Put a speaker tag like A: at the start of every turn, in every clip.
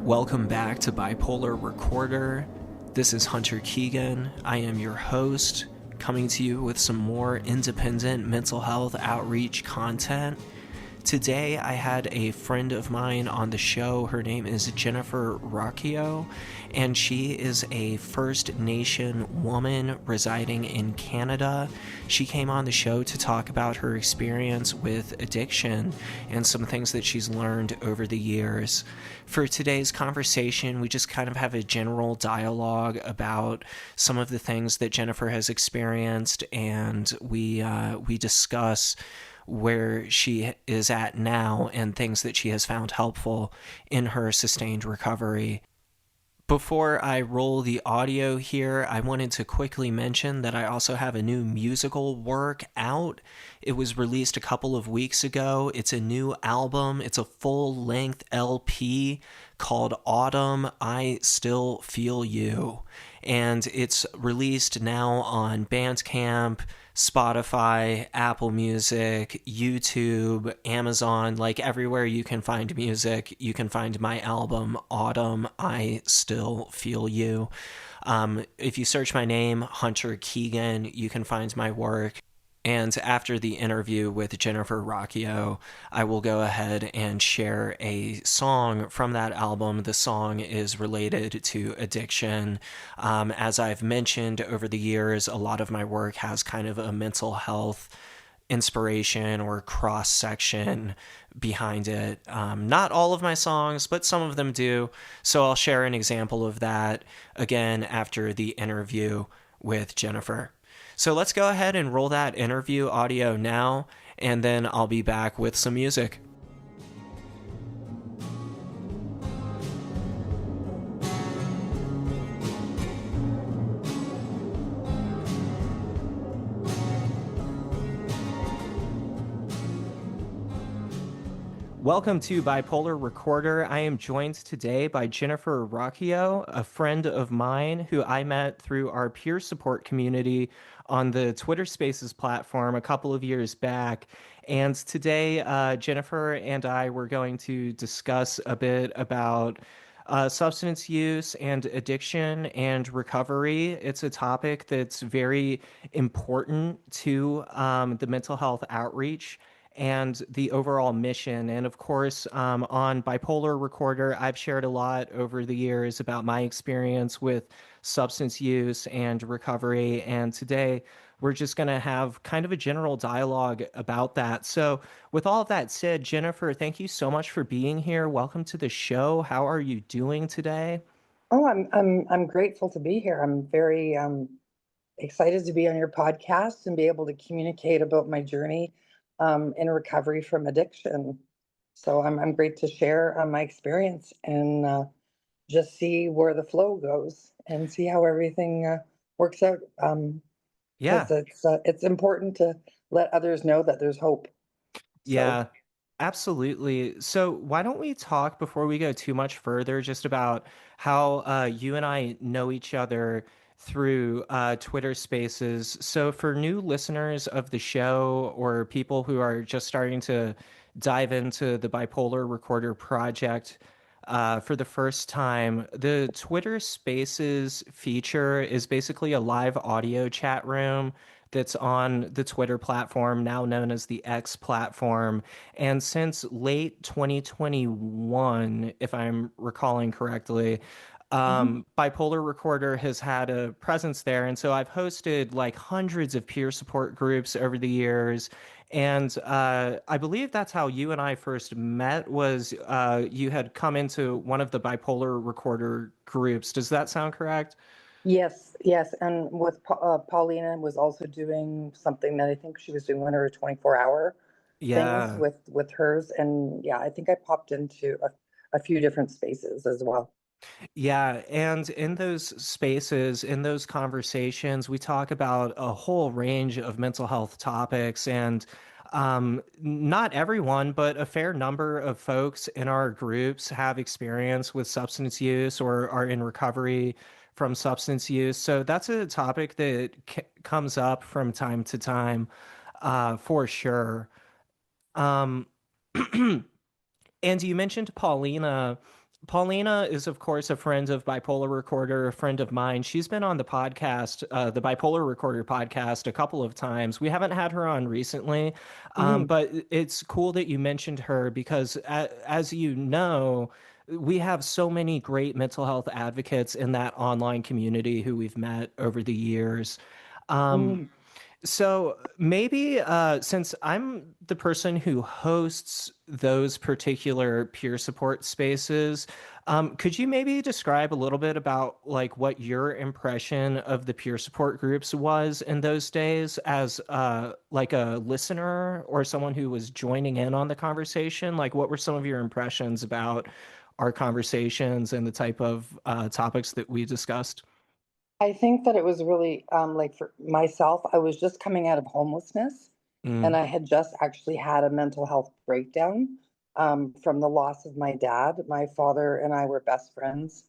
A: Welcome back to Bipolar Recorder. This is Hunter Keegan. I am your host, coming to you with some more independent mental health outreach content. Today, I had a friend of mine on the show. Her name is Jennifer Rocchio, and she is a First Nation woman residing in Canada. She came on the show to talk about her experience with addiction and some things that she's learned over the years. For today's conversation, we just kind of have a general dialogue about some of the things that Jennifer has experienced, and we discuss where she is at now and things that she has found helpful in her sustained recovery. Before I roll the audio here, I wanted to quickly mention that I also have a new musical work out. It was released a couple of weeks ago. It's a new album. It's a full-length LP called Autumn, I Still Feel You. And it's released now on Bandcamp, Spotify, Apple Music, YouTube, Amazon, like everywhere you can find music, you can find my album, Autumn, I Still Feel You. If you search my name, Hunter Keegan, you can find my work. And after the interview with Jennifer Rocchio, I will go ahead and share a song from that album. The song is related to addiction. As I've mentioned over the years, a lot of my work has kind of a mental health inspiration or cross-section behind it. Not all of my songs, but some of them do. So I'll share an example of that again after the interview with Jennifer. So let's go ahead and roll that interview audio now, and then I'll be back with some music. Welcome to Bipolar Recorder. I am joined today by Jennifer Rocchio, a friend of mine who I met through our peer support community on the Twitter Spaces platform a couple of years back. And today, Jennifer and I were going to discuss a bit about substance use and addiction and recovery. It's a topic that's very important to the mental health outreach and the overall mission. And of course, on Bipolar Recorder, I've shared a lot over the years about my experience with substance use and recovery. And today, we're just going to have kind of a general dialogue about that. So, with all of that said, Jennifer, thank you so much for being here. Welcome to the show. How are you doing today?
B: Oh, I'm grateful to be here. I'm very excited to be on your podcast and be able to communicate about my journey in recovery from addiction. So I'm great to share my experience and just see where the flow goes and see how everything works out.
A: Yeah.
B: Because it's important to let others know that there's hope. So.
A: Yeah, absolutely. So, why don't we talk before we go too much further just about how you and I know each other through Twitter Spaces? So, for new listeners of the show or people who are just starting to dive into the Bipolar Recorder project for the first time, the Twitter Spaces feature is basically a live audio chat room that's on the Twitter platform, now known as the X platform. And since late 2021, if I'm recalling correctly,
B: Mhm.
A: Bipolar Recorder has had a presence there. And so I've hosted like hundreds of peer support groups over the years. And I believe that's how you and I first met was you had come into one of the Bipolar Recorder groups. Does that sound correct?
B: Yes, yes, and with Paulina was also doing something that I think she was doing one of her 24-hour things
A: Yeah.
B: with hers, and yeah, I think I popped into a few different spaces as well.
A: Yeah, and in those spaces, in those conversations, we talk about a whole range of mental health topics. And not everyone, but a fair number of folks in our groups have experience with substance use or are in recovery from substance use. So that's a topic that comes up from time to time, for sure. Um, and you mentioned Paulina. Paulina is, of course, a friend of Bipolar Recorder, a friend of mine. She's been on the podcast, the Bipolar Recorder podcast, a couple of times. We haven't had her on recently,
B: Mhm.
A: but it's cool that you mentioned her because, as you know, we have so many great mental health advocates in that online community who we've met over the years. Um,
B: Mhm.
A: so maybe since I'm the person who hosts those particular peer support spaces, could you maybe describe a little bit about like what your impression of the peer support groups was in those days as like a listener or someone who was joining in on the conversation? Like what were some of your impressions about our conversations and the type of topics that we discussed?
B: I think that it was really, like for myself, I was just coming out of homelessness and
A: Mm,
B: I had just actually had a mental health breakdown, from the loss of my dad. My father and I were best friends,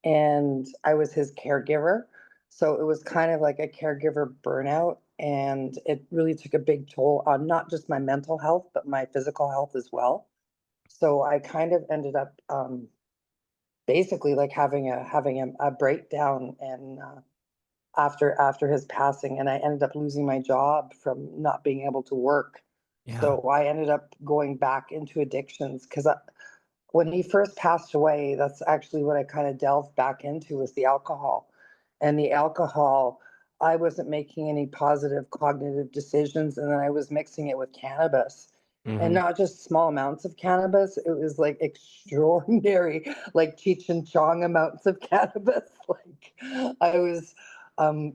B: and I was his caregiver. So it was kind of like a caregiver burnout, and it really took a big toll on not just my mental health, but my physical health as well. So I kind of ended up, basically like having a breakdown, and after his passing, and I ended up losing my job from not being able to work.
A: yeah.
B: So I ended up going back into addictions because when he first passed away, that's actually what I kind of delved back into was the alcohol. And the alcohol, I wasn't making any positive cognitive decisions, and then I was mixing it with cannabis. And
A: Hmm.
B: not just small amounts of cannabis, it was like extraordinary, like Cheech and Chong amounts of cannabis. Like I was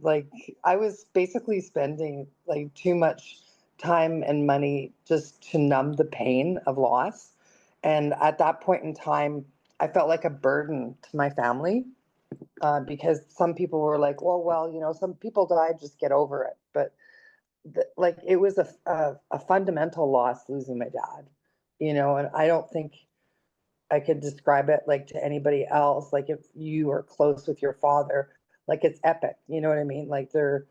B: like I was basically spending like too much time and money just to numb the pain of loss. And at that point in time, I felt like a burden to my family, because some people were like, well, some people died, just get over it. But like it was a fundamental loss losing my dad, and I don't think I could describe it like to anybody else. Like if you are close with your father, like it's epic. You know what I mean? Like they're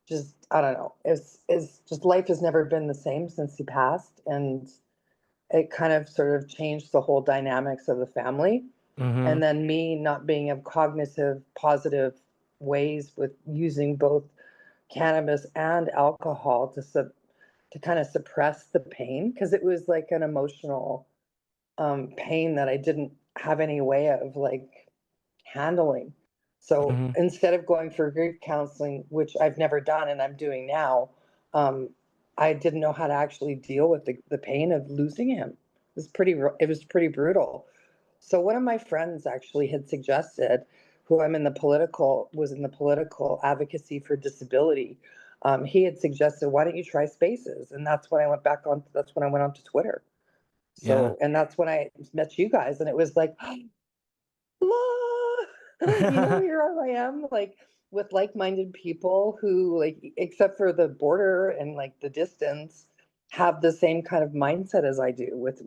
B: just, I don't know. It's just life has never been the same since he passed, and it kind of sort of changed the whole dynamics of the family.
A: Hmm.
B: And then me not being of cognitive positive ways with using both cannabis and alcohol to kind of suppress the pain, because it was like an emotional, pain that I didn't have any way of like handling. So
A: Hmm.
B: instead of going for grief counseling, which I've never done and I'm doing now, um, I didn't know how to actually deal with the pain of losing him. It was pretty brutal. So one of my friends actually had suggested, who was in the political advocacy for disability. He had suggested, why don't you try Spaces? And that's when I went on to Twitter.
A: Yeah.
B: So, and that's when I met you guys, and it was like, here I am, like with like-minded people who, like, except for the border and like the distance, have the same kind of mindset as I do with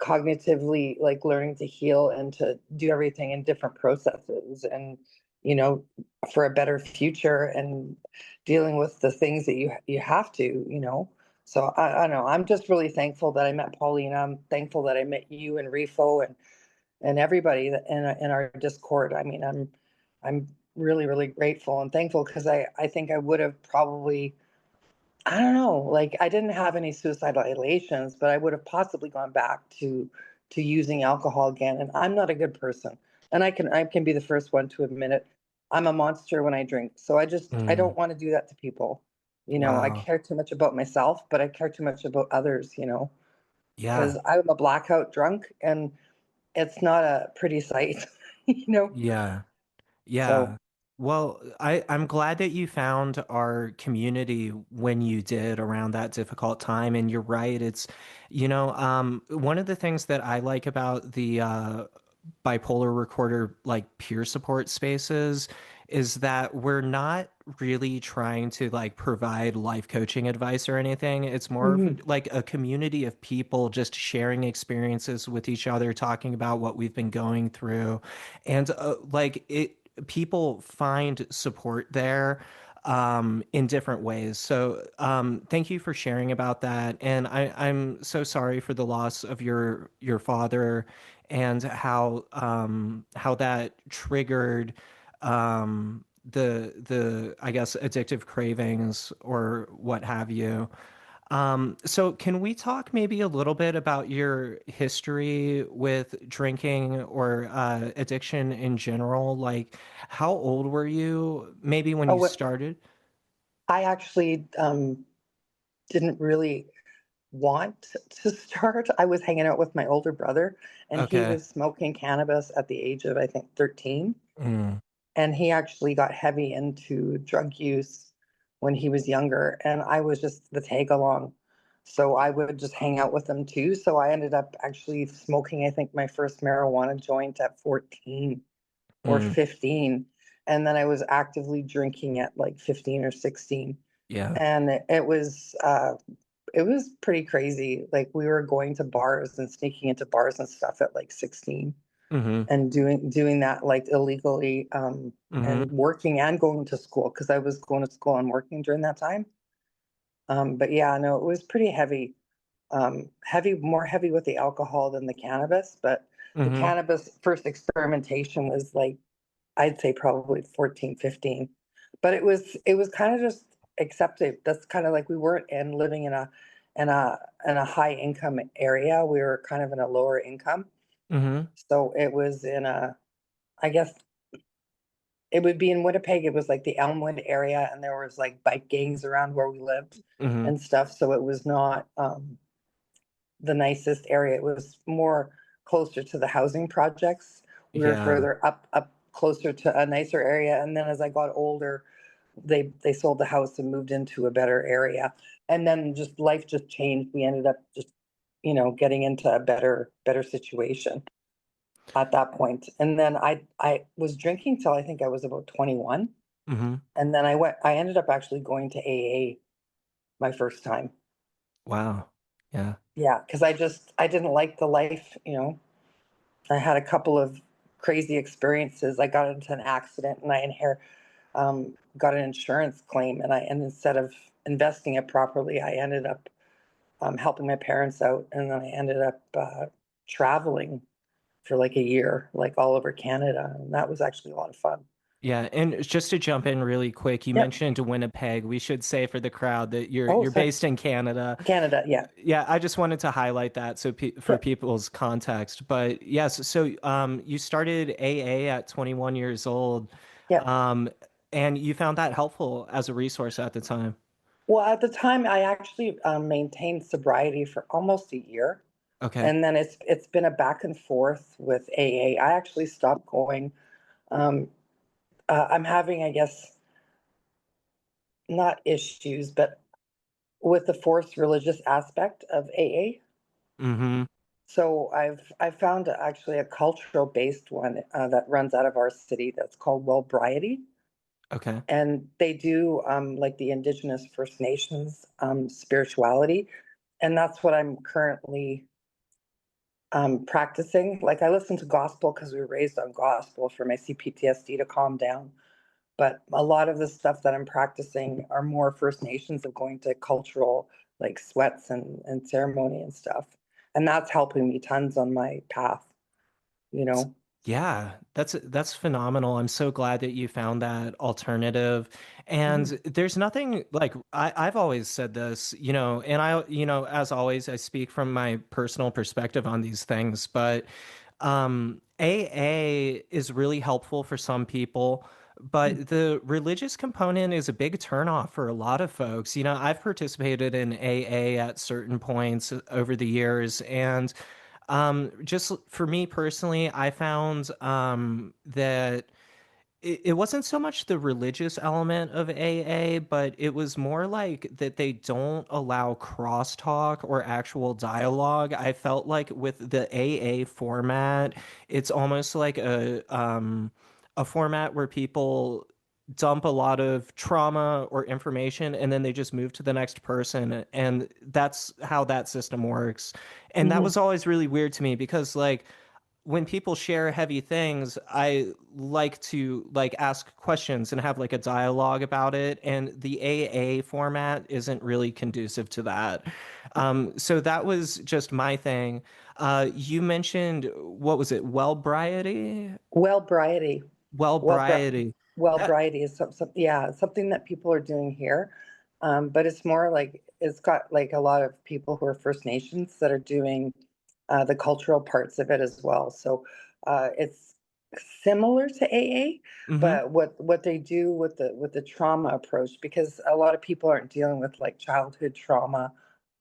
B: cognitively like learning to heal and to do everything in different processes, and you know for a better future, and dealing with the things that you have to. So I don't know, I'm just really thankful that I met Paulina. I'm thankful that I met you and Refo and everybody that in our Discord. I mean, I'm really, really grateful and thankful, because I think I would have probably, I don't know, like I didn't have any suicidal ideations, but I would have possibly gone back to using alcohol again. And I'm not a good person. And I can be the first one to admit it. I'm a monster when I drink. So I
A: Mm,
B: don't want to do that to people. I
A: wow.
B: care too much about myself, but I care too much about others,
A: Yeah.
B: because I'm a blackout drunk, and it's not a pretty sight, you know?
A: Yeah.
B: So,
A: Yeah. Well, I'm glad that you found our community when you did around that difficult time. And you're right. One of the things that I like about the bipolar recorder like peer support spaces is that we're not really trying to like provide life coaching advice or anything. It's more of
B: mhm,
A: like a community of people just sharing experiences with each other, talking about what we've been going through. And like it people find support there in different ways. So thank you for sharing about that. And I'm so sorry for the loss of your father. and how that triggered the I guess addictive cravings or what have you. So can we talk maybe a little bit about your history with drinking or addiction in general? Like, how old were you maybe when
B: Oh,
A: you
B: what
A: started?
B: I actually didn't really want to start. I was hanging out with my older brother, and he
A: Okay.
B: was smoking cannabis at the age of, I think, 13.
A: Mm,
B: And he actually got heavy into drug use when he was younger. And I was just the tag along. So I would just hang out with him too. So I ended up actually smoking, I think, my first marijuana joint at 14 or
A: mm,
B: 15. And then I was actively drinking at like 15 or 16.
A: yeah.
B: And it was pretty crazy. Like we were going to bars and sneaking into bars and stuff at like 16
A: Mm-hmm.
B: and doing that like illegally, and
A: Mm-hmm.
B: working and going to school because I was going to school and working during that time. But yeah, no, it was pretty heavy. More heavy with the alcohol than the cannabis, but the
A: Mm-hmm.
B: cannabis first experimentation was like, I'd say probably 14, 15. But it was kind of just accepted. That's kind of like we weren't in living in a in a high income area. We were kind of in a lower income.
A: Mm-hmm.
B: So it was in a, I guess it would be in Winnipeg. It was like the Elmwood area, and there was like bike gangs around where we lived
A: Mm-hmm.
B: and stuff. So it was not the nicest area. It was more closer to the housing projects. We were
A: Yeah.
B: further up closer to a nicer area. And then as I got older, they sold the house and moved into a better area. And then just life just changed. We ended up just, getting into a better situation at that point. And then I was drinking till I think I was about 21.
A: Mm-hmm.
B: And then I ended up actually going to AA my first time.
A: Wow. Yeah.
B: Yeah, because I didn't like the life. I had a couple of crazy experiences. I got into an accident and got an insurance claim, and instead of investing it properly, I ended up helping my parents out, and then I ended up traveling for like a year, like all over Canada, and that was actually a lot of fun.
A: Yeah, and just to jump in really quick, you
B: Yep.
A: mentioned Winnipeg. We should say for the crowd that you're
B: Oh,
A: you're
B: sorry.
A: based in Canada.
B: Canada. Yeah.
A: Yeah, I just wanted to highlight that for
B: Yep.
A: people's context. But yes, so you started AA at 21 years old,
B: Yep.
A: um, and you found that helpful as a resource at the time.
B: Well, at the time, I actually maintained sobriety for almost a year,
A: Okay.
B: and then it's been a back and forth with AA. I actually stopped going. Um, I'm having, I guess, not issues, but with the forced religious aspect of AA.
A: Mm-hmm.
B: So I've found actually a cultural based one that runs out of our city that's called Wellbriety,
A: Okay.
B: and they do like the Indigenous First Nations spirituality, and that's what I'm currently practicing. Like I listen to gospel because we were raised on gospel for my CPTSD to calm down. But a lot of the stuff that I'm practicing are more First Nations of going to cultural like sweats and ceremony and stuff. And that's helping me tons on my path, you know.
A: Yeah, that's phenomenal. I'm so glad that you found that alternative. And
B: Mhm.
A: there's nothing like I've always said this, and as always, I speak from my personal perspective on these things, but AA is really helpful for some people, but the religious component is a big turnoff for a lot of folks. I've participated in AA at certain points over the years, and just for me personally, I found that it wasn't so much the religious element of AA, but it was more like that they don't allow crosstalk or actual dialogue. I felt like with the AA format, it's almost like a format where people dump a lot of trauma or information and then they just move to the next person, and that's how that system works. And that
B: Mhm.
A: was always really weird to me because like when people share heavy things, I like to like ask questions and have like a dialogue about it. And the AA format isn't really conducive to that. So that was just my thing. You mentioned, what was it? Wellbriety?
B: Wellbriety. Well,
A: Wellbriety. That,
B: Wellbriety is yeah, something that people are doing here. But it's more like it's got like a lot of people who are First Nations that are doing the cultural parts of it as well. So it's similar to AA,
A: mm-hmm.
B: but what they do with the trauma approach, because a lot of people aren't dealing with like childhood trauma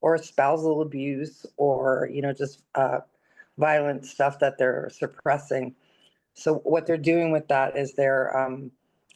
B: or spousal abuse or just violent stuff that they're suppressing. So what they're doing with that is they're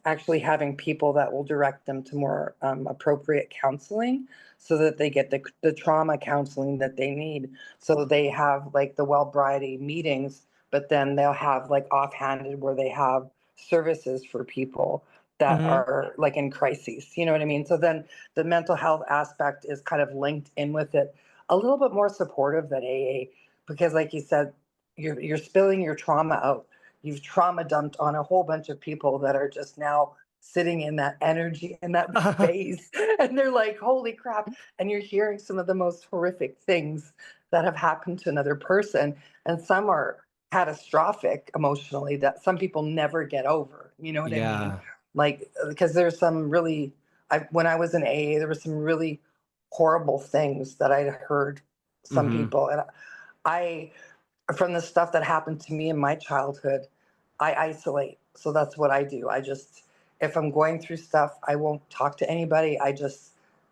B: actually having people that will direct them to more appropriate counseling so that they get the trauma counseling that they need. So they have like the Wellbriety meetings, but then they'll have like offhanded where they have services for people that
A: Mm-hmm.
B: are like in crises. You know what I mean? So then the mental health aspect is kind of linked in with it, a little bit more supportive than AA, because like you said, you're spilling your trauma out. You've trauma dumped on a whole bunch of people that are just now sitting in that energy in that space, and they're like, holy crap. And you're hearing some of the most horrific things that have happened to another person, and some are catastrophic emotionally that some people never get over. You know what I mean?
A: Yeah.
B: Like, because there's some really, when I was in AA, there were some really horrible things that I'd heard some
A: Mm-hmm.
B: people. And I, from the stuff that happened to me in my childhood, I isolate. So that's what I do. I just, if I'm going through stuff, I won't talk to anybody. I just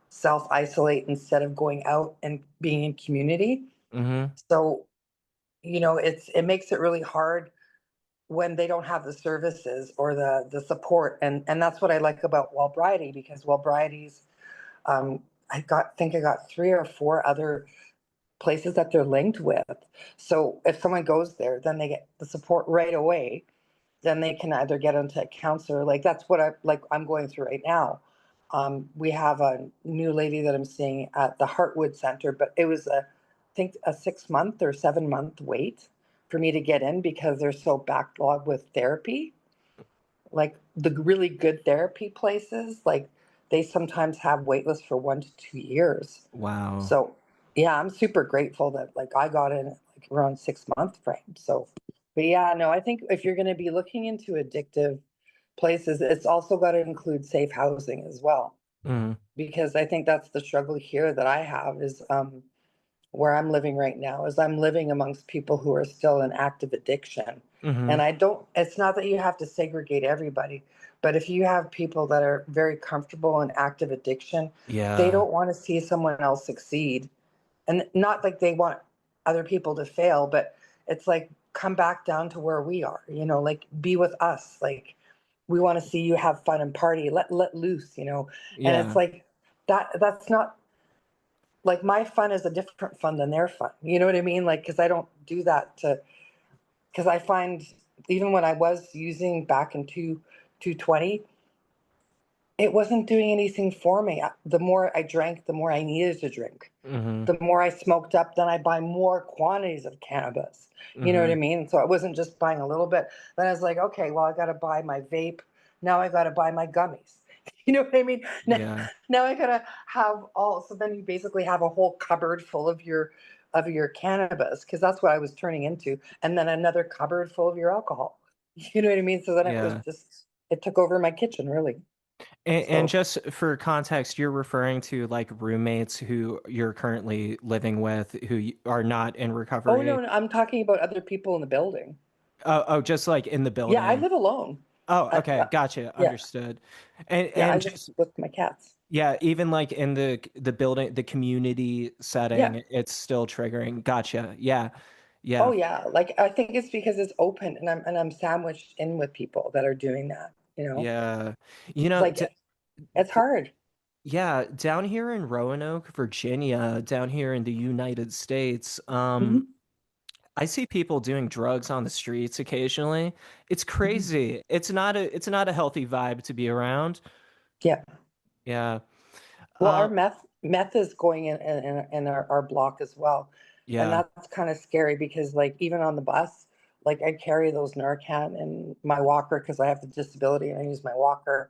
B: self isolate instead of going out and being in community.
A: Mm-hmm.
B: So, it makes it really hard when they don't have the services or the support. And that's what I like about Wellbriety, because Wellbriety's, think I got 3 or 4 other places that they're linked with. So if someone goes there, then they get the support right away. Then they can either get into a counselor. Like that's what I'm going through right now. We have a new lady that I'm seeing at the Heartwood Center, but it was I think a 6 month or 7 month wait for me to get in because they're so backlogged with therapy. Like the really good therapy places, like they sometimes have wait lists for 1 to 2 years.
A: Wow.
B: So yeah, I'm super grateful that like I got in like around 6 month frame. So, but yeah, no, I think if you're going to be looking into addictive places, it's also got to include safe housing as well,
A: Mm-hmm.
B: because I think that's the struggle here that I have is where I'm living right now is I'm living amongst people who are still in active addiction.
A: Mm-hmm.
B: And it's not that you have to segregate everybody, but if you have people that are very comfortable in active addiction, they
A: Yeah.
B: don't want to see someone else succeed. And not like they want other people to fail, but it's like, come back down to where we are, like be with us. Like we want to see you have fun and party, let loose, and it's
A: Yeah.
B: like that's not like my fun is a different fun than their fun. You know what I mean? Like, because I don't do that because I find even when I was using back in 220, it wasn't doing anything for me. The more I drank, the more I needed to drink.
A: Mm-hmm.
B: The more I smoked up, then I buy more quantities of cannabis. You know what
A: Mm-hmm.
B: I mean? So I wasn't just buying a little bit. Then I was like, okay, well, I got to buy my vape. Now I got to buy my gummies. You know what I mean?
A: Yeah.
B: Now I got to have all. So then you basically have a whole cupboard full of your cannabis, because that's what I was turning into, and then another cupboard full of your alcohol. You know what I mean? So then it was
A: Yeah.
B: just it took over my kitchen really.
A: And
B: So
A: just for context, you're referring to like roommates who you're currently living with who are not in
B: oh no,
A: recovery.
B: no, I'm talking about other people in the building.
A: Oh, just like in the
B: Yeah, I
A: building.
B: live alone.
A: Oh,
B: I,
A: okay, gotcha,
B: yeah,
A: understood. And
B: yeah, I
A: and
B: live
A: just
B: with my cats.
A: yeah, even like in the building, the community
B: Yeah.
A: setting, it's still triggering. Gotcha. Yeah.
B: Oh
A: Yeah.
B: yeah. Like I think it's because it's open and I'm sandwiched in with people that are doing that, you know?
A: Yeah. You
B: It's
A: know,
B: like it's hard.
A: yeah, down here in Roanoke, Virginia, down here in the United States,
B: Mhm.
A: I see people doing drugs on the streets occasionally. It's
B: Mhm.
A: crazy. It's not a healthy vibe to be around.
B: Yeah.
A: Yeah.
B: Well, our
A: Um,
B: meth is going in our block as well. And
A: yeah.
B: that's kind of scary because like even on the bus, like I carry those Narcan in my walker because I have the disability and I use my walker.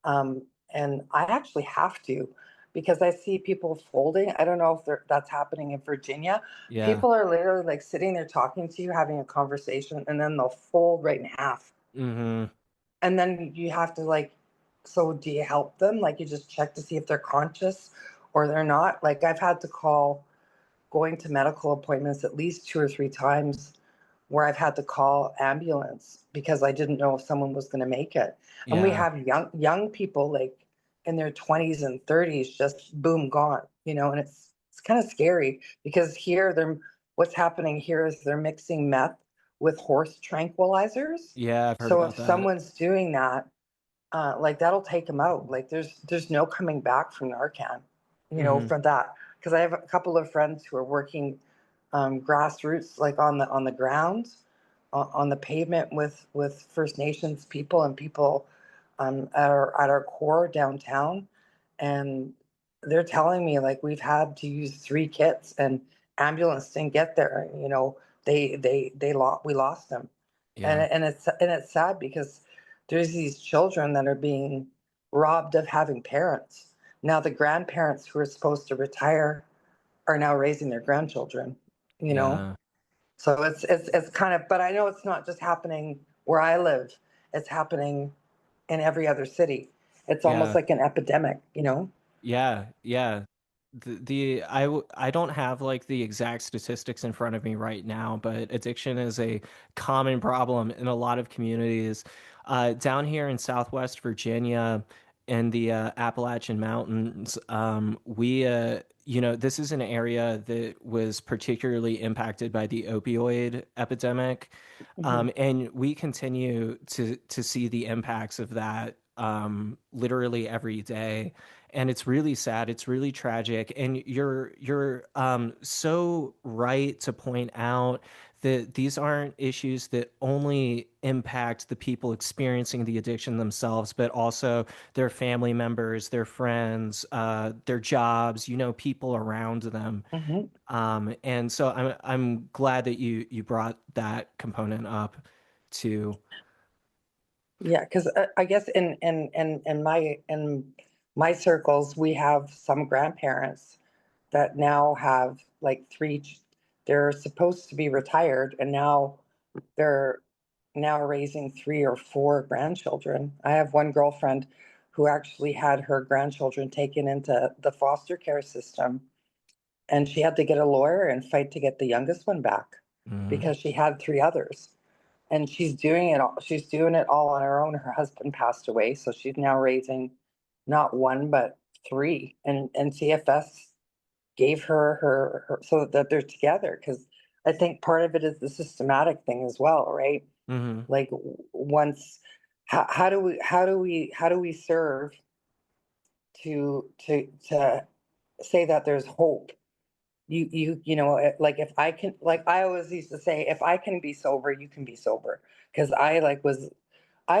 B: And I actually have to because I see people folding. I don't know if that's happening in Virginia.
A: Yeah.
B: People are literally like sitting there talking to you, having a conversation, and then they'll fold right in half.
A: Mm-hmm.
B: And then you have to like, so do you help them? Like you just check to see if they're conscious or they're not. Like I've had to call going to medical appointments at least 2 or 3 times where I've had to call ambulance because I didn't know if someone was going to make it. And we
A: Yeah.
B: have young people like in their 20s and 30s just boom gone, and it's kind of scary because here they're what's happening here is they're mixing meth with horse tranquilizers.
A: Yeah, I've heard
B: So
A: about
B: if
A: that.
B: someone's doing that, like that'll take them out. Like there's no coming back from Narcan,
A: Mm-hmm.
B: from that. Because I have a couple of friends who are working grassroots, like on the ground, on the pavement with First Nations people and people at our core downtown, and they're telling me like we've had to use 3 kits and ambulance didn't get there. We lost them, and
A: Yeah.
B: it's sad because there's these children that are being robbed of having parents. Now the grandparents who are supposed to retire are now raising their grandchildren, you know?
A: Yeah.
B: So it's kind of, but I know it's not just happening where I live. It's happening in every other city. It's almost
A: Yeah.
B: like an epidemic.
A: Yeah. Yeah. I don't have like the exact statistics in front of me right now, but addiction is a common problem in a lot of communities. Down here in Southwest Virginia, in the Appalachian Mountains, this is an area that was particularly impacted by the opioid epidemic,
B: Hmm.
A: and we continue to see the impacts of that literally every day, and it's really sad. It's really tragic. And you're so right to point out that these aren't issues that only impact the people experiencing the addiction themselves, but also their family members, their friends, their jobs, people around them.
B: Hmm.
A: And so I'm glad that you brought that component up too.
B: Yeah, because I guess in my circles, we have some grandparents that now have like they're supposed to be retired and they're now raising 3 or 4 grandchildren. I have one girlfriend who actually had her grandchildren taken into the foster care system, and she had to get a lawyer and fight to get the youngest one back
A: Mhm.
B: because she had 3 others. And she's doing it all on her own. Her husband passed away, so she's now raising not one but 3. And CFS gave her so that they're together because I think part of it is the systematic thing as well, right?
A: Mhm.
B: Like once, how do we serve to say that there's hope? Like if I can, like I always used to say, if I can be sober, you can be sober. Because I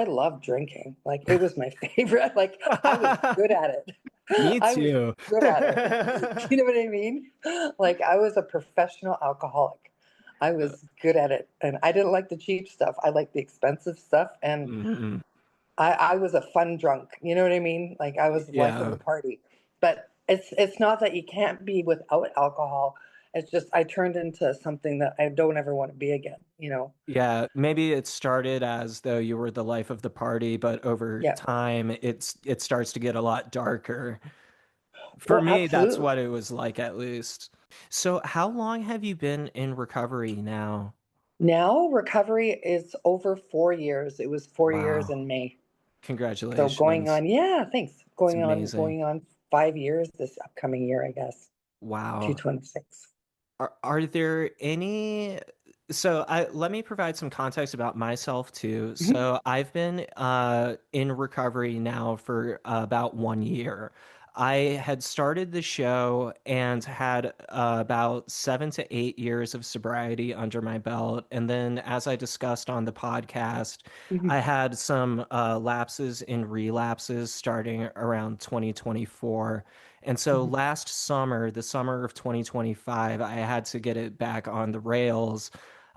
B: love drinking. Like it was my favorite. Like I was good at it.
A: Me
B: I was
A: too.
B: good at it. You know what I mean? Like I was a professional alcoholic. I was good at it. And I didn't like the cheap stuff. I liked the expensive stuff. And
A: Mhm.
B: I was a fun drunk. You know what I mean? Like I was the life of the
A: Yeah.
B: party. But it's not that you can't be without alcohol. It's just I turned into something that I don't ever want to be again.
A: Yeah, maybe it started as though you were the life of the party, but over
B: Yeah.
A: time it starts to get a lot darker. For
B: Well,
A: me, that's
B: absolutely.
A: what it was like at least. So, how long have you been in recovery now?
B: Now recovery is over 4 years. It was 4 years
A: Wow.
B: in May. So going
A: Congratulations.
B: on, yeah, thanks.
A: It's
B: Going on,
A: amazing.
B: going on 5 years this upcoming year, I guess.
A: Wow.
B: 226.
A: Are there any so I let me provide some context about myself too.
B: Mhm,
A: So I've been in recovery now for about 1 year. I had started the show and had about 7 to 8 years of sobriety under my belt. And then, as I discussed on the podcast,
B: mhm,
A: I had some lapses in relapses starting around 2024. And so
B: mhm,
A: last summer, the summer of 2025, I had to get it back on the rails.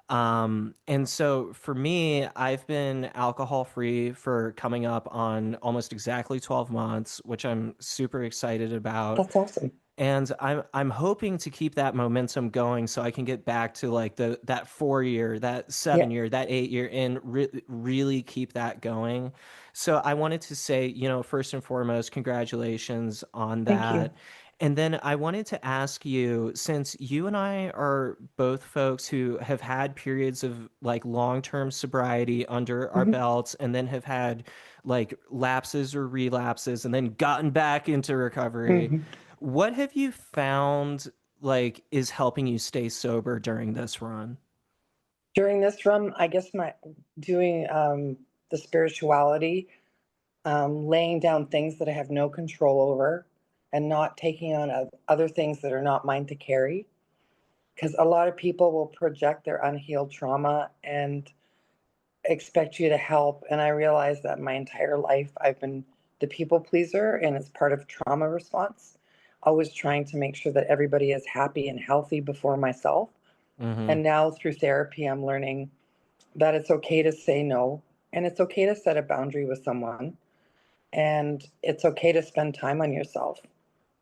A: And so for me, I've been alcohol free for coming up on almost exactly 12 months, which I'm super excited about.
B: That's awesome.
A: And I'm hoping to keep that momentum going so I can get back to like that 4 year, that
B: Yeah.
A: 7 year, that 8 year, and really keep that going. So I wanted to say, first and foremost, congratulations on
B: Thank
A: that.
B: you.
A: And then I wanted to ask you, since you and I are both folks who have had periods of like long-term sobriety under our
B: Hmm.
A: belts and then have had like lapses or relapses and then gotten back into recovery,
B: Hmm.
A: what have you found like is helping you stay sober during this run?
B: During this run, I guess my doing the spirituality, laying down things that I have no control over, and not taking on other things that are not mine to carry. Because a lot of people will project their unhealed trauma and expect you to help. And I realized that my entire life I've been the people pleaser, and it's part of trauma response. Always trying to make sure that everybody is happy and healthy before myself.
A: Mm-hmm.
B: And now through therapy, I'm learning that it's okay to say no, and it's okay to set a boundary with someone, and it's okay to spend time on yourself.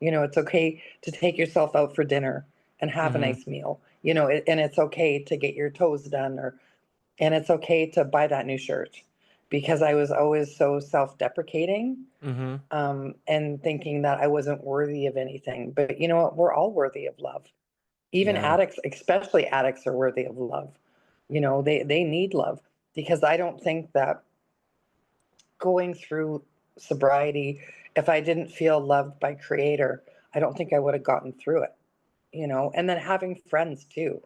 B: It's okay to take yourself out for dinner and have a
A: Mm-hmm.
B: nice meal. And it's okay to get your toes done, or and it's okay to buy that new shirt, because I was always so self-deprecating,
A: Mm-hmm.
B: and thinking that I wasn't worthy of anything. But you know what? We're all worthy of love. Even
A: Yeah.
B: addicts, especially addicts, are worthy of love. They need love, because I don't think that going through sobriety, if I didn't feel loved by Creator, I don't think I would have gotten through it. And then having friends too.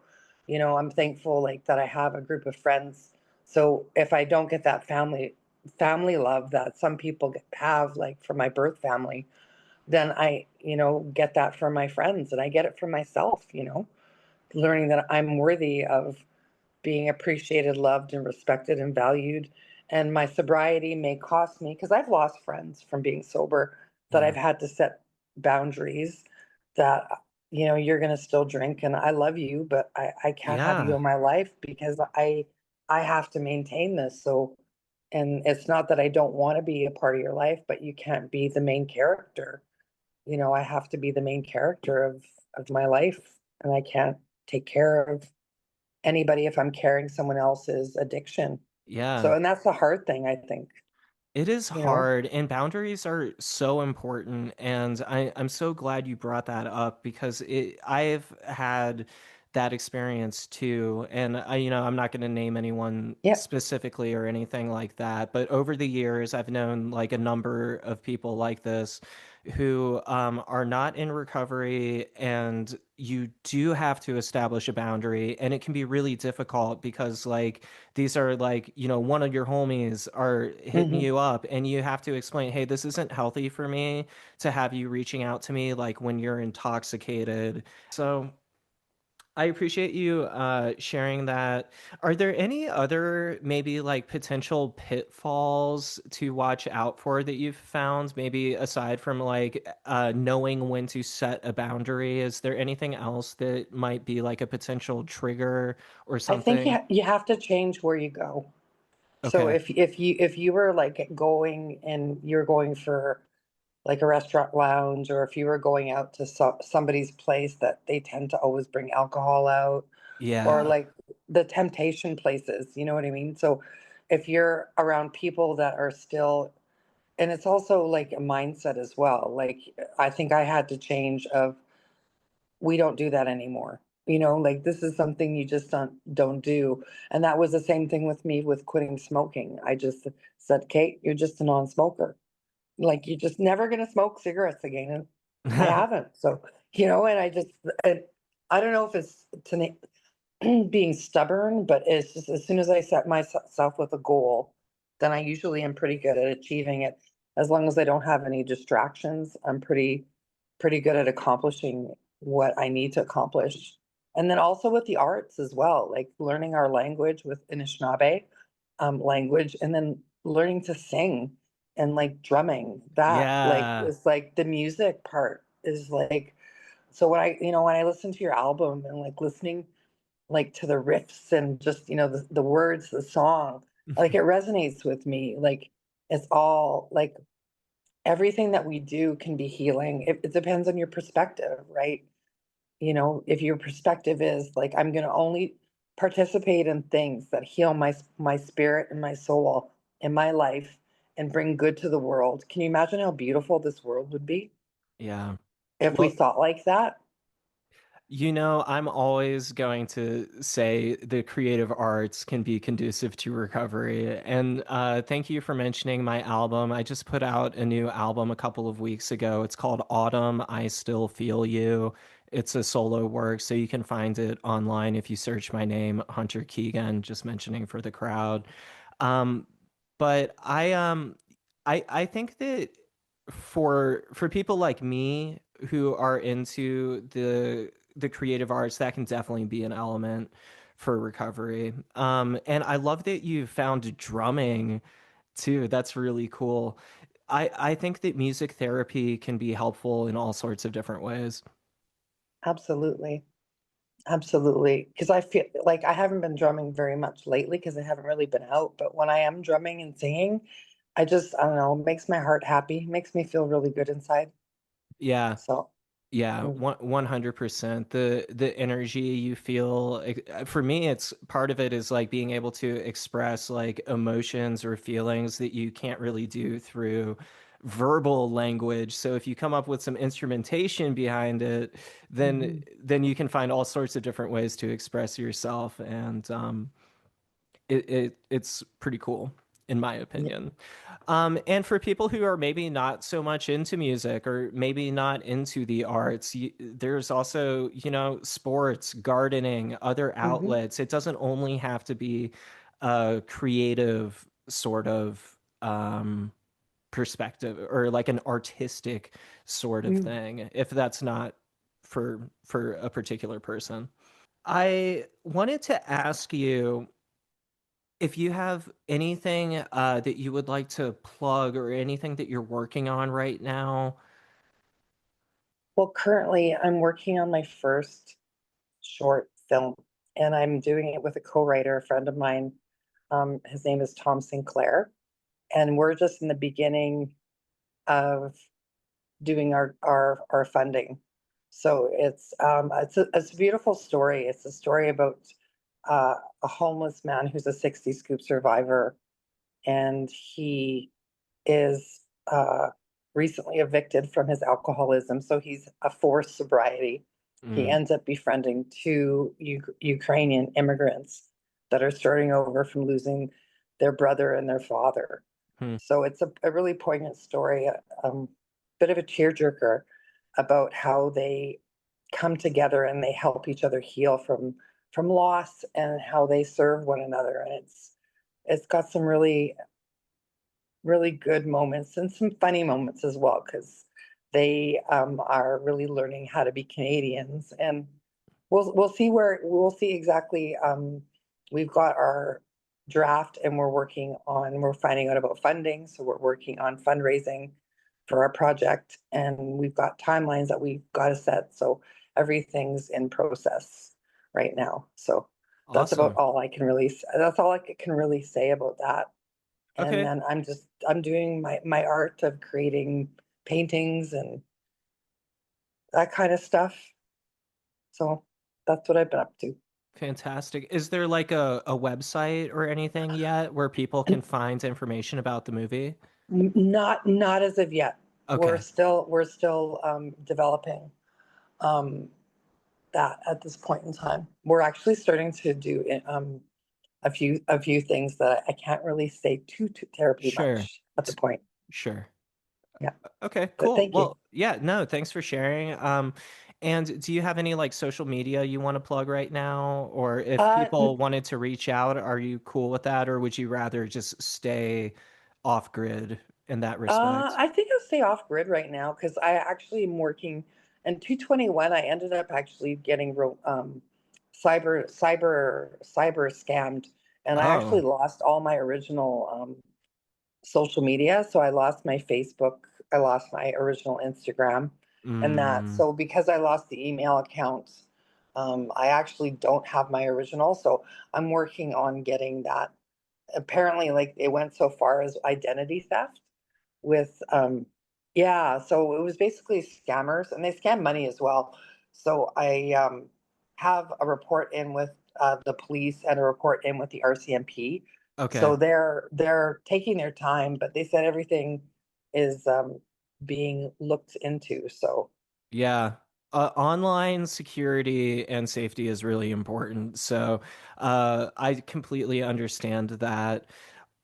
B: I'm thankful like that I have a group of friends. So if I don't get that family love that some people have, like from my birth family, then I get that from my friends, and I get it from myself, learning that I'm worthy of being appreciated, loved, and respected and valued. And my sobriety may cost me, because I've lost friends from being sober, that
A: Yeah.
B: I've had to set boundaries that, you're going to still drink and I love you, but I can't have you
A: Yeah.
B: in my life because I have to maintain this. So, and it's not that I don't want to be a part of your life, but you can't be the main character. I have to be the main character of my life, and I can't take care of anybody if I'm carrying someone else's addiction. So,
A: Yeah.
B: and that's the hard thing, I think,
A: It is
B: you know?
A: hard, and boundaries are so important. And I'm so glad you brought that up because I've had that experience too. And I'm not going to name anyone
B: Yeah.
A: specifically or anything like that. But over the years, I've known like a number of people like this who are not in recovery, and you do have to establish a boundary. And it can be really difficult because, like, these are like, one of your homies are hitting
B: Hmm.
A: you up and you have to explain, hey, this isn't healthy for me to have you reaching out to me like when you're intoxicated. So I appreciate you sharing that. Are there any other maybe like potential pitfalls to watch out for that you've found, maybe aside from like knowing when to set a boundary? Is there anything else that might be like a potential trigger or
B: I think
A: something?
B: you have to change where you go. So
A: Okay.
B: if you were like going and you're going for like a restaurant lounge, or if you were going out to somebody's place that they tend to always bring alcohol out, or
A: Yeah.
B: like the temptation places, you know what I mean? So if you're around people that are still, and it's also like a mindset as well. Like I think I had to change of, we don't do that anymore. Like this is something you just don't do. And that was the same thing with me with quitting smoking. I just said, Kate, you're just a non-smoker. Like you're just never gonna smoke cigarettes again. And I haven't. So, and I don't know if it's being stubborn, but it's just as soon as I set myself with a goal, then I usually am pretty good at achieving it. As long as I don't have any distractions, I'm pretty good at accomplishing what I need to accomplish. And then also with the arts as well, like learning our language with Anishinaabe language, and then learning to sing and like drumming. That like
A: Yeah.
B: is like the music part is like, so when I listen to your album and like listening like to the riffs and just, the words, the song, like it resonates with me. Like it's all like everything that we do can be healing. It depends on your perspective, right? If your perspective is like, I'm going to only participate in things that heal my spirit and my soul in my life and bring good to the world. Can you imagine how beautiful this world would be
A: Yeah.
B: if we
A: Well,
B: thought like that?
A: I'm always going to say the creative arts can be conducive to recovery. And thank you for mentioning my album. I just put out a new album a couple of weeks ago. It's called Autumn, I Still Feel You. It's a solo work, so you can find it online if you search my name, Hunter Keegan, just mentioning for the crowd. Um, but I think that for people like me who are into the creative arts, that can definitely be an element for recovery. And I love that you found drumming too. That's really cool. I think that music therapy can be helpful in all sorts of different ways.
B: Absolutely. Absolutely. Because I feel like I haven't been drumming very much lately because I haven't really been out. But when I am drumming and singing, I don't know, it makes my heart happy, makes me feel really good inside.
A: Yeah.
B: So,
A: Yeah,
B: mm,
A: 100%. The energy you feel, for me, it's part of it is like being able to express like emotions or feelings that you can't really do through verbal language. So if you come up with some instrumentation behind it, then
B: mhm.
A: then you can find all sorts of different ways to express yourself, and it's pretty cool in my
B: Yeah.
A: opinion. And for people who are maybe not so much into music or maybe not into the arts, there's also, sports, gardening, other
B: Mhm.
A: outlets. It doesn't only have to be a creative sort of perspective or like an artistic sort of
B: Mm.
A: thing, if that's not for a particular person. I wanted to ask you if you have anything that you would like to plug or anything that you're working on right now.
B: Well, currently I'm working on my first short film, and I'm doing it with a co-writer, a friend of mine. His name is Tom Sinclair, and we're just in the beginning of doing our funding. So it's a beautiful story. It's a story about a homeless man who's a 60 scoop survivor, and he is recently evicted from his alcoholism. So he's a forced sobriety. He
A: Mm,
B: ends up befriending two Ukrainian immigrants that are starting over from losing their brother and their father.
A: hmm,
B: So it's a really poignant story, bit of a tearjerker about how they come together and they help each other heal from loss and how they serve one another. And it's got some really good moments and some funny moments as well because they are really learning how to be Canadians, and we'll see exactly. We've got our draft, and we're finding out about funding, so we're working on fundraising for our project, and we've got timelines that we've got to set. So everything's in process right now. So
A: awesome.
B: that's all I can really say about that. And
A: Okay,
B: then I'm doing my art of creating paintings and that kind of stuff. So that's what I've been up to.
A: fantastic. Is there like a website or anything yet where people can
B: And
A: find information about the movie?
B: not as of yet.
A: Okay,
B: We're still developing um, that at this point in time. We're actually starting to do a few things that I can't really say too terribly
A: sure,
B: much at the
A: T-
B: point.
A: sure.
B: Yeah,
A: Okay,
B: but
A: cool.
B: thank you.
A: Well, yeah, no, thanks for sharing. And do you have any like social media you want to plug right now? Or if
B: Uh,
A: people wanted to reach out, are you cool with that? Or would you rather just stay off grid in that respect?
B: I think I'll stay off grid right now because I actually am working in 221. I ended up actually getting cyber scammed, and I actually
A: Oh,
B: lost all my original social media. So I lost my Facebook, I lost my original Instagram, and that.
A: mm,
B: So because I lost the email accounts, I actually don't have my original, so I'm working on getting that. Apparently, like it went so far as identity theft with yeah, so it was basically scammers and they scam money as well. So I have a report in with the police and a report in with the RCMP.
A: Okay.
B: So they're taking their time, but they said everything is being looked into. So
A: Yeah. Online security and safety is really important. So I completely understand that.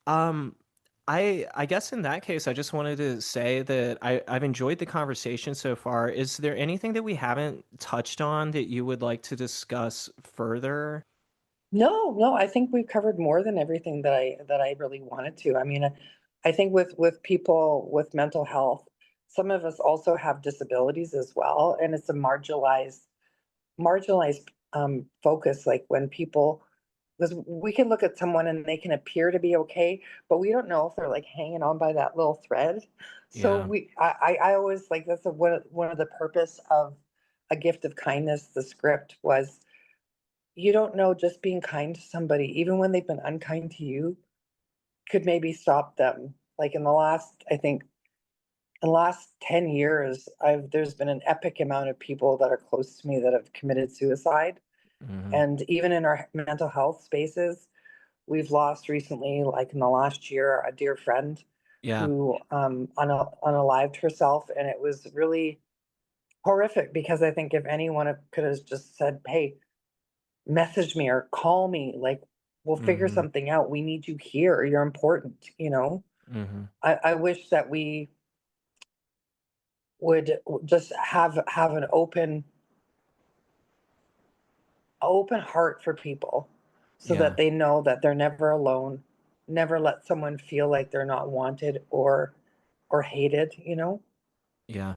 A: Um, I guess in that case, I just wanted to say that I've enjoyed the conversation so far. Is there anything that we haven't touched on that you would like to discuss further?
B: no, no, I think we've covered more than everything that I really wanted to. I mean, I think with people with mental health, some of us also have disabilities as well, and it's a marginalized focus. Like when people, because we can look at someone and they can appear to be okay, but we don't know if they're like hanging on by that little thread. So
A: Yeah.
B: I always like that's one of the purpose of a gift of kindness. The script was you don't know just being kind to somebody, even when they've been unkind to you, could maybe stop them. Like in the last, I think, in the last 10 years, there's been an epic amount of people that are close to me that have committed suicide.
A: Hmm.
B: And even in our mental health spaces, we've lost recently, like in the last year, a dear friend
A: Yeah.
B: who unalived herself. And it was really horrific because I think if anyone could have just said, hey, message me or call me, like we'll figure
A: Hmm.
B: something out. We need you here. You're important, you know.
A: Hmm.
B: I wish that we would just have an open heart for people so that
A: Yeah.
B: they know that they're never alone. Never let someone feel like they're not wanted or hated, you know?
A: Yeah.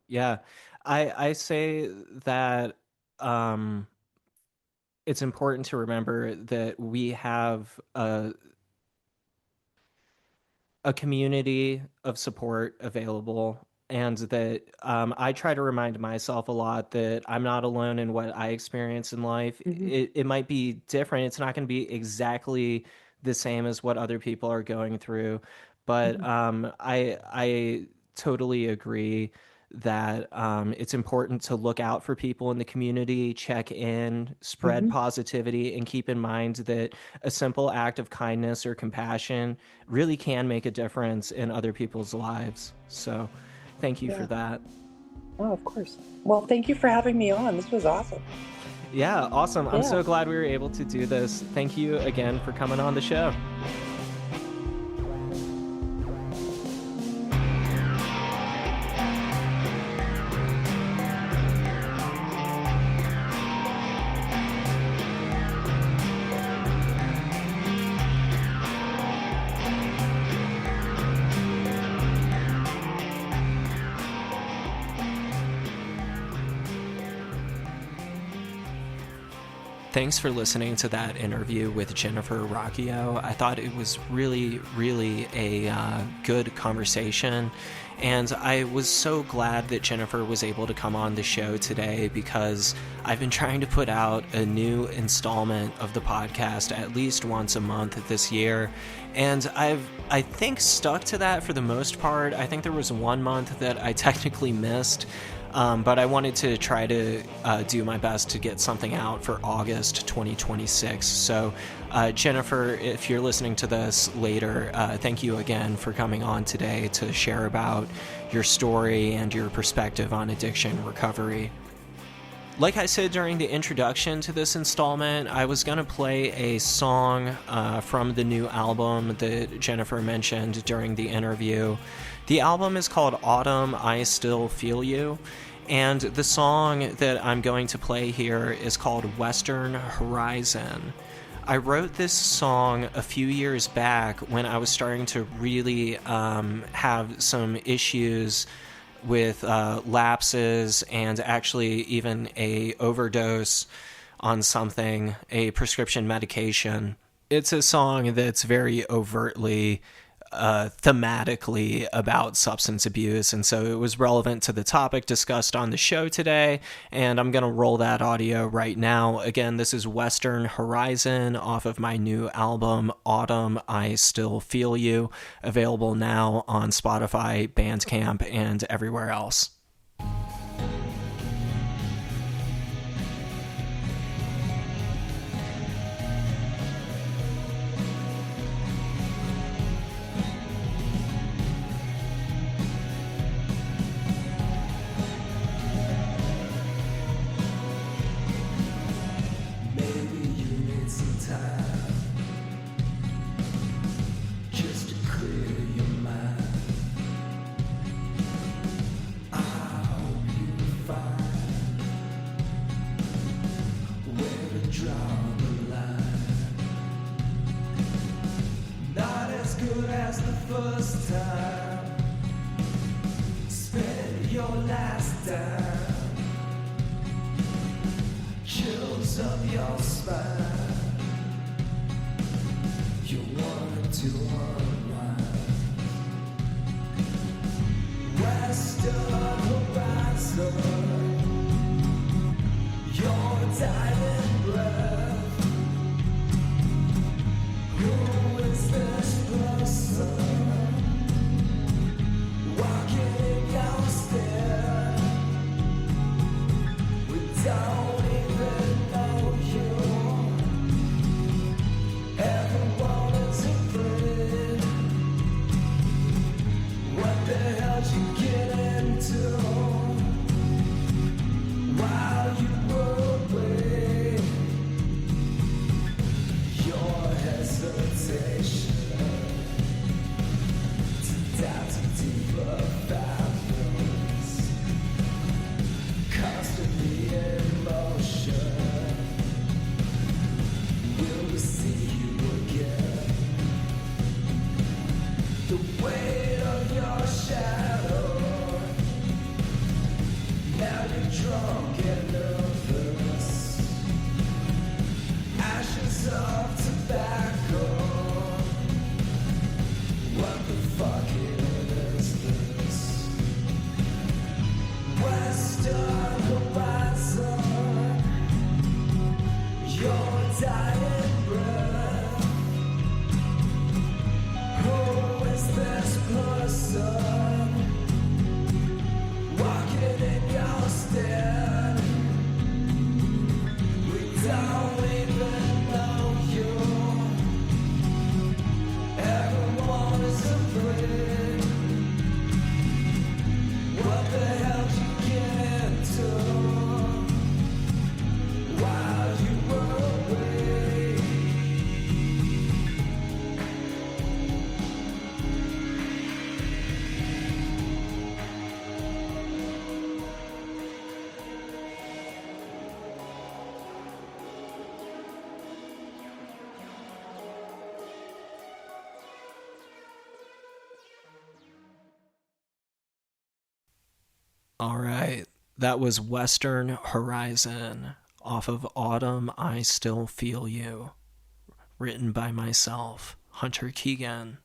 A: Yeah. I say that um it's important to remember that we have a community of support available, and that I try to remind myself a lot that I'm not alone in what I experience in life.
B: Hmm.
A: It might be different. It's not going to be exactly the same as what other people are going through, but
B: Hmm.
A: I totally agree that it's important to look out for people in the community, check in, spread
B: Hmm.
A: positivity, and keep in mind that a simple act of kindness or compassion really can make a difference in other people's lives. So, thank you for
B: Yeah.
A: that.
B: Oh, of course. Well, thank you for having me on. This was awesome.
A: Yeah, awesome. I'm
B: Yeah.
A: so glad we were able to do this. Thank you again for coming on the show. Thanks for listening to that interview with Jennifer Rocchio. I thought it was really a good conversation. And I was so glad that Jennifer was able to come on the show today because I've been trying to put out a new installment of the podcast at least once a month this year. And I think stuck to that for the most part. I think there was 1 month that I technically missed. But I wanted to try to do my best to get something out for August 2026. So, Jennifer, if you're listening to this later, thank you again for coming on today to share about your story and your perspective on addiction recovery. Like I said during the introduction to this installment, I was going to play a song from the new album that Jennifer mentioned during the interview. The album is called Autumn, I Still Feel You, and the song that I'm going to play here is called Western Horizon. I wrote this song a few years back when I was starting to really have some issues with lapses and actually even a overdose on something, a prescription medication. It's a song that's very overtly thematically about substance abuse, and so it was relevant to the topic discussed on the show today, and I'm going to roll that audio right now. Again, this is Western Horizon off of my new album, Autumn, I Still Feel You, available now on Spotify, Bandcamp, and everywhere else.
C: First time, spend your last dime, chills up your spine, you want to unwind. Western horizon, your dying breath. Who is this person? Don't even know you. Ever wanted to breathe? What the hell'd you get into while you were away? Your hesitation to dive to deeper fathoms, constantly emotion. Will we see you again? The weight of your shadow. Now you're drunk and nervous. Ashes of tobacco. What the fuck is this? Western horizon, your dying breath. Who is this person walking in your stead? We don't even know you. Everyone is afraid. What the hell did you get into while you were away?
A: All right, that was Western Horizon off of Autumn, I Still Feel You, written by myself, Hunter Keegan.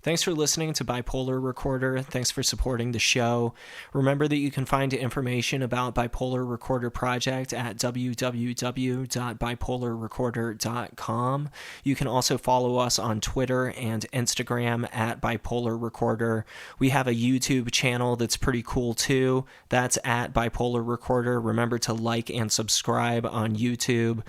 A: Thanks for listening to Bipolar Recorder. Thanks for supporting the show. Remember that you can find information about Bipolar Recorder Project at www.bipolarrecorder.com. You can also follow us on Twitter and Instagram at Bipolar Recorder. We have a YouTube channel that's pretty cool too. That's at Bipolar Recorder. Remember to like and subscribe on YouTube.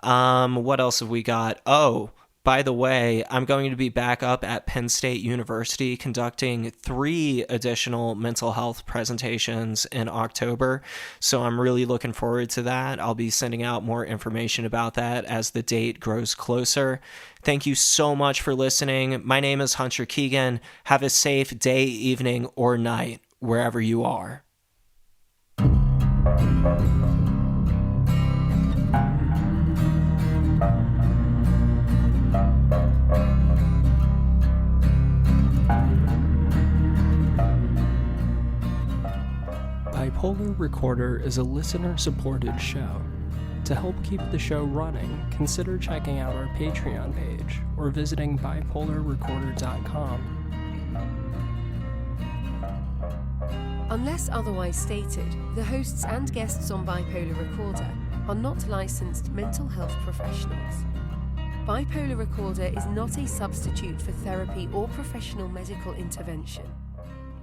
A: What else have we got? Oh, by the way, I'm going to be back up at Penn State University conducting 3 additional mental health presentations in October, so I'm really looking forward to that. I'll be sending out more information about that as the date grows closer. Thank you so much for listening. My name is Hunter Keegan. Have a safe day, evening, or night, wherever you are. Bipolar Recorder is a listener-supported show.
D: To help keep the show running, consider checking out our Patreon page or visiting bipolarrecorder.com.
E: Unless otherwise stated, the hosts and guests on Bipolar Recorder are not licensed mental health professionals. Bipolar Recorder is not a substitute for therapy or professional medical intervention.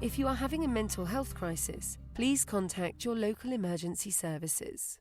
E: If you are having a mental health crisis, please contact your local emergency services.